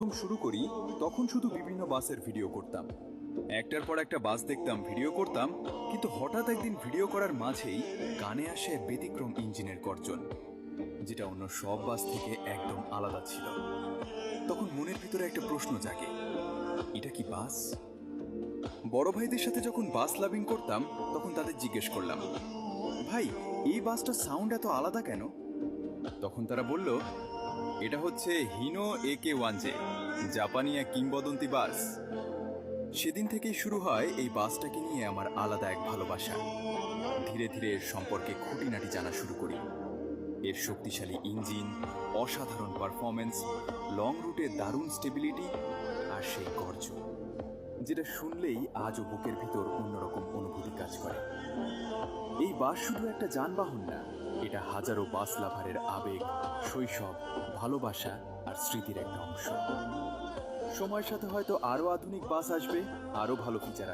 যখন শুরু করি তখন শুধু বিভিন্ন বাসের ভিডিও করতাম, একটার পর একটা বাস দেখতাম, ভিডিও করতাম। কিন্তু হঠাৎ একদিন ভিডিও করার মাঝেই কানে আসে ব্যতিক্রম ইঞ্জিনের গর্জন, যেটা অন্য সব বাস থেকে একদম আলাদা ছিল। তখন মনের ভিতরে একটা প্রশ্ন জাগে, এটা কি বাস? বড় ভাইদের সাথে যখন বাস লাভিং করতাম তখন তাদের জিজ্ঞেস করলাম, ভাই, এই বাসটার সাউন্ড এত আলাদা কেন? তখন তারা বলল, এটা হচ্ছে হিনো AK-1J, জাপানি এক কিংবদন্তি বাস। সেদিন থেকেই শুরু হয় এই বাসটাকে নিয়ে আমার আলাদা এক ভালোবাসা। ধীরে ধীরে এর সম্পর্কে খুঁটিনাটি জানা শুরু করি। এর শক্তিশালী ইঞ্জিন, অসাধারণ পারফরমেন্স, লং রুটে দারুণ স্টেবিলিটি, আর সেই গর্জন, যেটা শুনলেই আজও বুকের ভিতর অন্যরকম অনুভূতি কাজ করে। এই বাস শুধু একটা যানবাহন না, এটা হাজারো বাস লাভারের আবেগ, শৈশব, ভালোবাসা আর স্মৃতির একটা অংশ। সময়ের সাথে হয়তো আরো আধুনিক বাস আসবে, আরো ভালো ফিচার